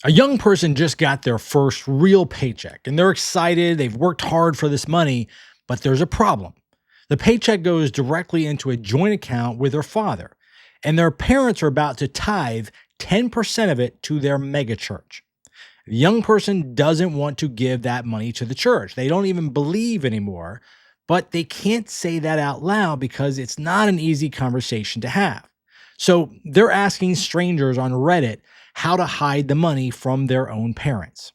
A young person just got their first real paycheck and they're excited. They've worked hard for this money, but there's a problem. The paycheck goes directly into a joint account with their father, and their parents are about to tithe 10% of it to their megachurch. The young person doesn't want to give that money to the church. They don't even believe anymore, but they can't say that out loud because it's not an easy conversation to have. So they're asking strangers on Reddit how to hide the money from their own parents.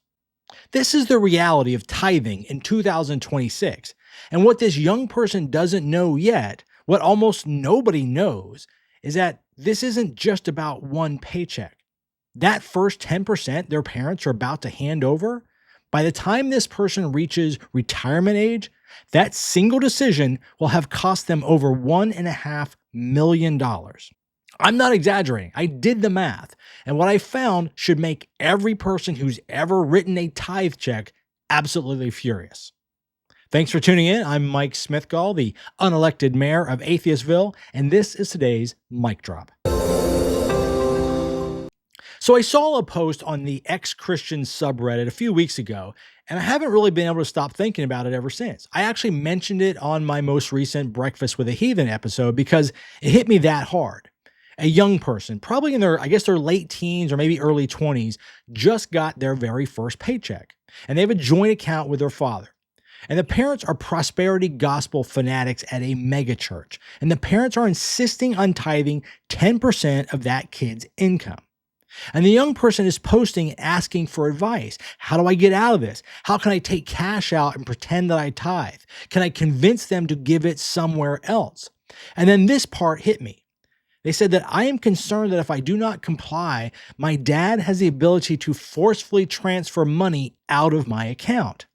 This is the reality of tithing in 2026. And what this young person doesn't know yet, what almost nobody knows, is that this isn't just about one paycheck. That first 10% their parents are about to hand over, by the time this person reaches retirement age, that single decision will have cost them over $1.5 million. I'm not exaggerating. I did the math, and what I found should make every person who's ever written a tithe check absolutely furious. Thanks for tuning in. I'm Mike Smithgall, the unelected mayor of Atheistville, and this is today's Mic Drop. So I saw a post on the ex-Christian subreddit a few weeks ago, and I haven't really been able to stop thinking about it ever since. I actually mentioned it on my most recent Breakfast with a Heathen episode because it hit me that hard. A young person, probably in their late teens or maybe early 20s, just got their very first paycheck, and they have a joint account with their father. And the parents are prosperity gospel fanatics at a megachurch, and the parents are insisting on tithing 10% of that kid's income. And the young person is posting asking for advice. How do I get out of this? How can I take cash out and pretend that I tithe? Can I convince them to give it somewhere else? And then this part hit me. They said that I am concerned that if I do not comply, my dad has the ability to forcefully transfer money out of my account.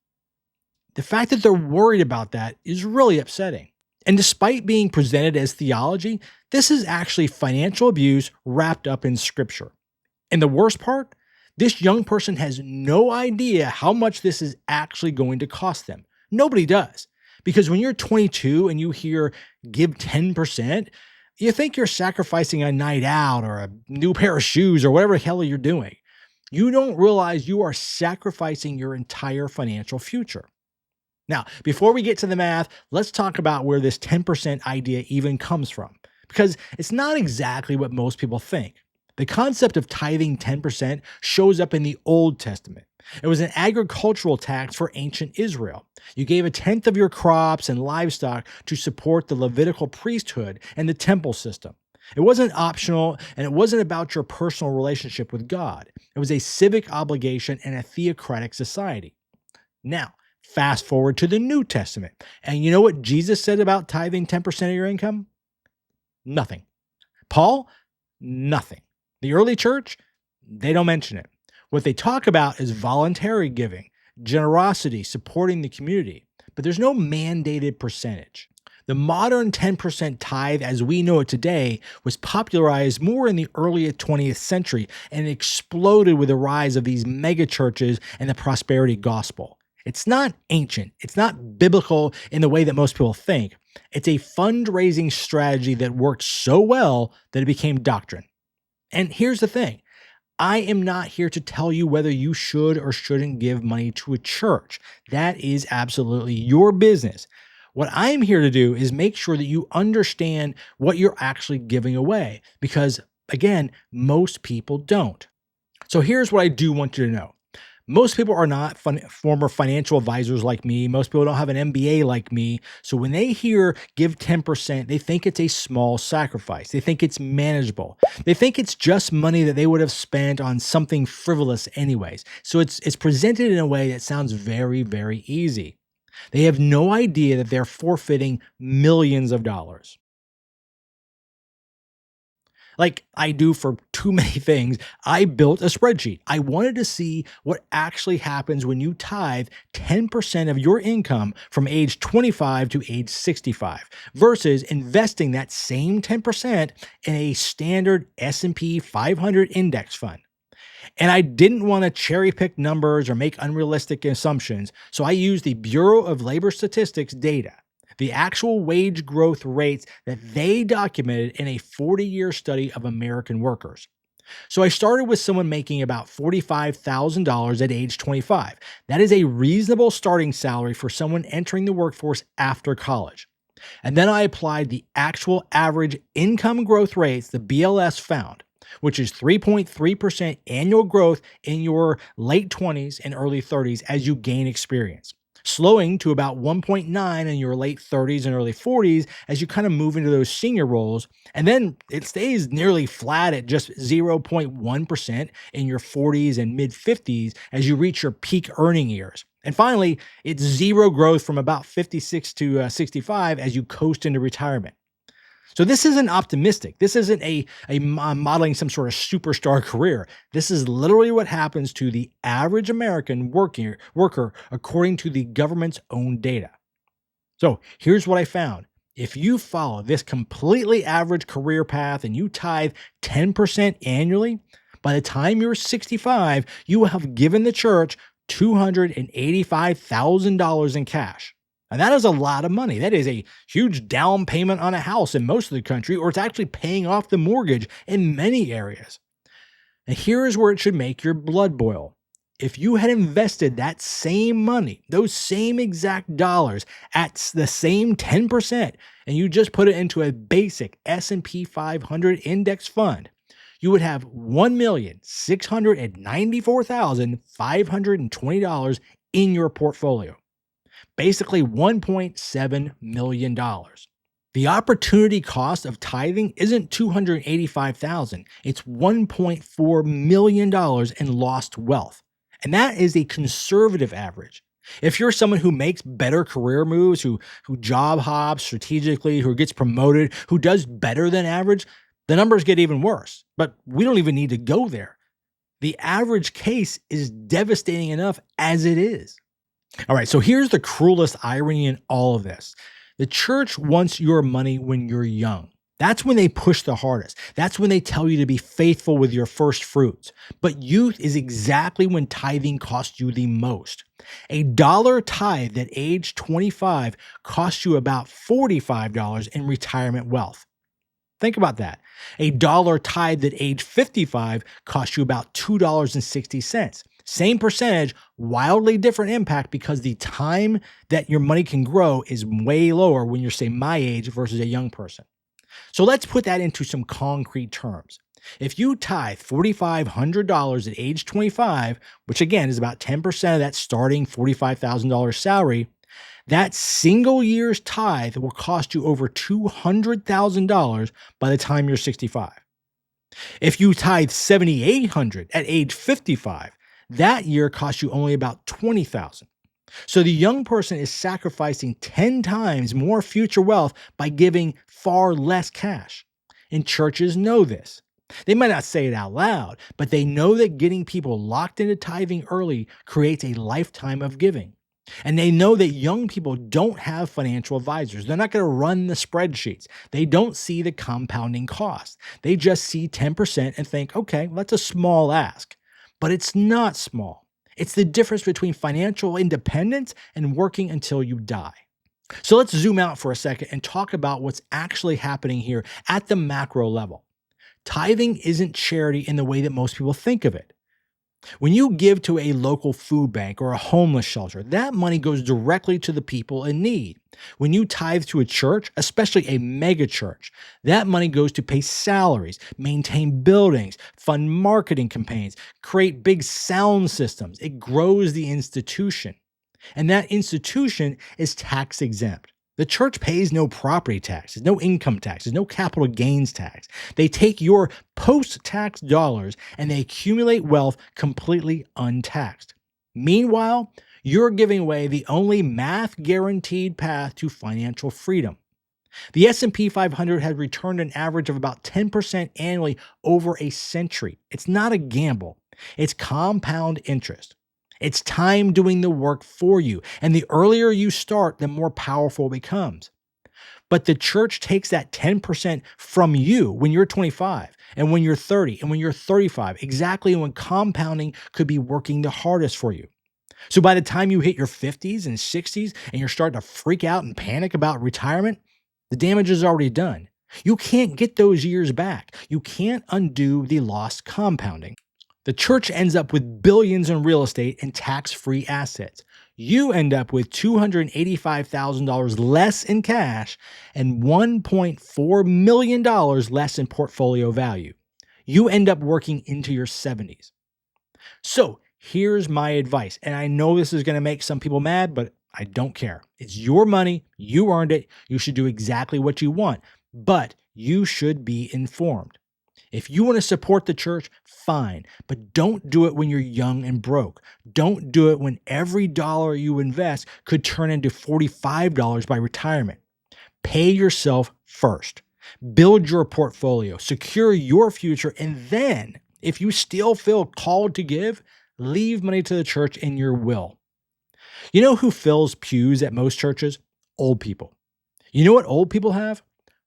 The fact that they're worried about that is really upsetting. And despite being presented as theology, this is actually financial abuse wrapped up in scripture. And the worst part, this young person has no idea how much this is actually going to cost them. Nobody does. Because when you're 22 and you hear give 10%, you think you're sacrificing a night out or a new pair of shoes or whatever the hell you're doing. You don't realize you are sacrificing your entire financial future. Now, before we get to the math, let's talk about where this 10% idea even comes from, because it's not exactly what most people think. The concept of tithing 10% shows up in the Old Testament. It was an agricultural tax for ancient Israel. You gave a tenth of your crops and livestock to support the Levitical priesthood and the temple system. It wasn't optional, and it wasn't about your personal relationship with God. It was a civic obligation in a theocratic society. Now, fast forward to the New Testament, and you know what Jesus said about tithing 10% of your income? Nothing. Paul? Nothing. The early church, they don't mention it. What they talk about is voluntary giving, generosity, supporting the community, but there's no mandated percentage. The modern 10% tithe as we know it today was popularized more in the early 20th century and exploded with the rise of these megachurches and the prosperity gospel. It's not ancient. It's not biblical in the way that most people think. It's a fundraising strategy that worked so well that it became doctrine. And here's the thing. I am not here to tell you whether you should or shouldn't give money to a church. That is absolutely your business. What I'm here to do is make sure that you understand what you're actually giving away, because again, most people don't. So here's what I do want you to know. Most people are not former financial advisors like me. Most people don't have an MBA like me. So when they hear give 10%, they think it's a small sacrifice. They think it's manageable. They think it's just money that they would have spent on something frivolous anyways. So it's presented in a way that sounds very, very easy. They have no idea that they're forfeiting millions of dollars. Like I do for too many things, I built a spreadsheet. I wanted to see what actually happens when you tithe 10% of your income from age 25 to age 65 versus investing that same 10% in a standard S&P 500 index fund. And I didn't want to cherry pick numbers or make unrealistic assumptions, so I used the Bureau of Labor Statistics data, the actual wage growth rates that they documented in a 40-year study of American workers. So I started with someone making about $45,000 at age 25. That is a reasonable starting salary for someone entering the workforce after college. And then I applied the actual average income growth rates the BLS found, which is 3.3% annual growth in your late 20s and early 30s as you gain experience, slowing to about 1.9 in your late 30s and early 40s as you kind of move into those senior roles. And then it stays nearly flat at just 0.1% in your 40s and mid 50s as you reach your peak earning years. And finally, it's zero growth from about 56 to 65 as you coast into retirement. So this isn't optimistic. This isn't modeling some sort of superstar career. This is literally what happens to the average American worker according to the government's own data. So here's what I found. If you follow this completely average career path and you tithe 10% annually, by the time you're 65, you will have given the church $285,000 in cash. And that is a lot of money. That is a huge down payment on a house in most of the country, or it's actually paying off the mortgage in many areas. And here is where it should make your blood boil. If you had invested that same money, those same exact dollars at the same 10%, and you just put it into a basic S&P 500 index fund, you would have $1,694,520 in your portfolio. Basically $1.7 million. The opportunity cost of tithing isn't $285,000, it's $1.4 million in lost wealth. And that is a conservative average. If you're someone who makes better career moves, who job hops strategically, who gets promoted, who does better than average, the numbers get even worse. But we don't even need to go there. The average case is devastating enough as it is. All right, so here's the cruelest irony in all of this. The church wants your money when you're young. That's when they push the hardest. That's when they tell you to be faithful with your first fruits. But youth is exactly when tithing costs you the most. A dollar tithe at age 25 costs you about $45 in retirement wealth. Think about that. A dollar tithe at age 55 costs you about $2.60. Same percentage, wildly different impact because the time that your money can grow is way lower when you're, say, my age versus a young person. So let's put that into some concrete terms. If you tithe $4,500 at age 25, which again is about 10% of that starting $45,000 salary, that single year's tithe will cost you over $200,000 by the time you're 65. If you tithe $7,800 at age 55, that year costs you only about $20,000. So the young person is sacrificing 10 times more future wealth by giving far less cash. And churches know this. They might not say it out loud, but they know that getting people locked into tithing early creates a lifetime of giving. And they know that young people don't have financial advisors. They're not going to run the spreadsheets. They don't see the compounding cost. They just see 10% and think, okay, that's a small ask. But it's not small. It's the difference between financial independence and working until you die. So let's zoom out for a second and talk about what's actually happening here at the macro level. Tithing isn't charity in the way that most people think of it. When you give to a local food bank or a homeless shelter, that money goes directly to the people in need. When you tithe to a church, especially a megachurch, that money goes to pay salaries, maintain buildings, fund marketing campaigns, create big sound systems. It grows the institution. And that institution is tax exempt. The church pays no property taxes, no income taxes, no capital gains tax. They take your post-tax dollars and they accumulate wealth completely untaxed. Meanwhile, you're giving away the only math-guaranteed path to financial freedom. The S&P 500 has returned an average of about 10% annually over a century. It's not a gamble. It's compound interest. It's time doing the work for you. And the earlier you start, the more powerful it becomes. But the church takes that 10% from you when you're 25 and when you're 30 and when you're 35, exactly when compounding could be working the hardest for you. So by the time you hit your 50s and 60s and you're starting to freak out and panic about retirement, the damage is already done. You can't get those years back. You can't undo the lost compounding. The church ends up with billions in real estate and tax-free assets. You end up with $285,000 less in cash and $1.4 million less in portfolio value. You end up working into your 70s. So here's my advice. And I know this is going to make some people mad, but I don't care. It's your money. You earned it. You should do exactly what you want, but you should be informed. If you want to support the church, fine, but don't do it when you're young and broke. Don't do it when every dollar you invest could turn into $45 by retirement. Pay yourself first. Build your portfolio, secure your future, and then, if you still feel called to give, leave money to the church in your will. You know who fills pews at most churches? Old people. You know what old people have?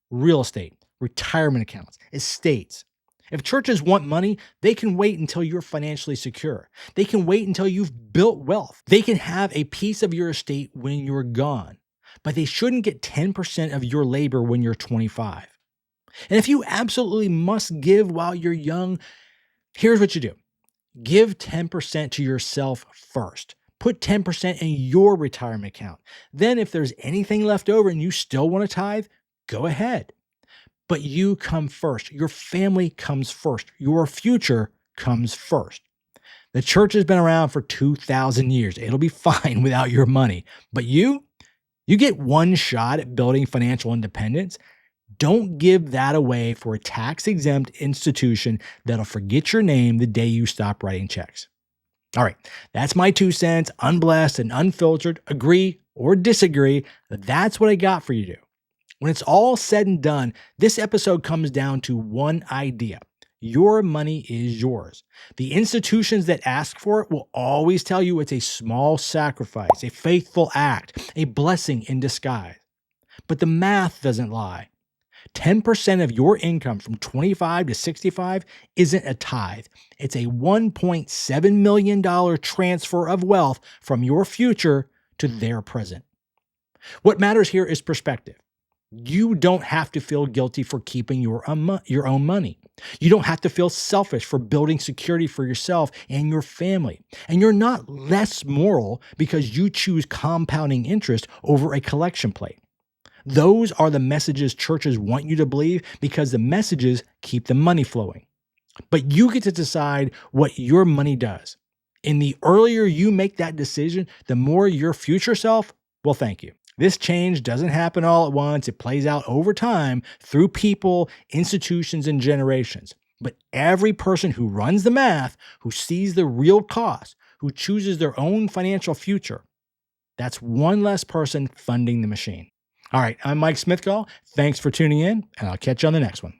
Real estate, retirement accounts, estates. If churches want money, they can wait until you're financially secure. They can wait until you've built wealth. They can have a piece of your estate when you're gone, but they shouldn't get 10% of your labor when you're 25. And if you absolutely must give while you're young, here's what you do. Give 10% to yourself first. Put 10% in your retirement account. Then if there's anything left over and you still want to tithe, go ahead. But you come first. Your family comes first. Your future comes first. The church has been around for 2,000 years. It'll be fine without your money. But you get one shot at building financial independence. Don't give that away for a tax-exempt institution that'll forget your name the day you stop writing checks. All right, that's my 2 cents, unblessed and unfiltered. Agree or disagree, that's what I got for you to do. When it's all said and done, this episode comes down to one idea. Your money is yours. The institutions that ask for it will always tell you it's a small sacrifice, a faithful act, a blessing in disguise. But the math doesn't lie. 10% of your income from 25 to 65 isn't a tithe. It's a $1.7 million transfer of wealth from your future to their present. What matters here is perspective. You don't have to feel guilty for keeping your own money. You don't have to feel selfish for building security for yourself and your family. And you're not less moral because you choose compounding interest over a collection plate. Those are the messages churches want you to believe because the messages keep the money flowing. But you get to decide what your money does. And the earlier you make that decision, the more your future self will thank you. This change doesn't happen all at once. It plays out over time through people, institutions, and generations. But every person who runs the math, who sees the real cost, who chooses their own financial future, that's one less person funding the machine. All right, I'm Mike Smithgall. Thanks for tuning in, and I'll catch you on the next one.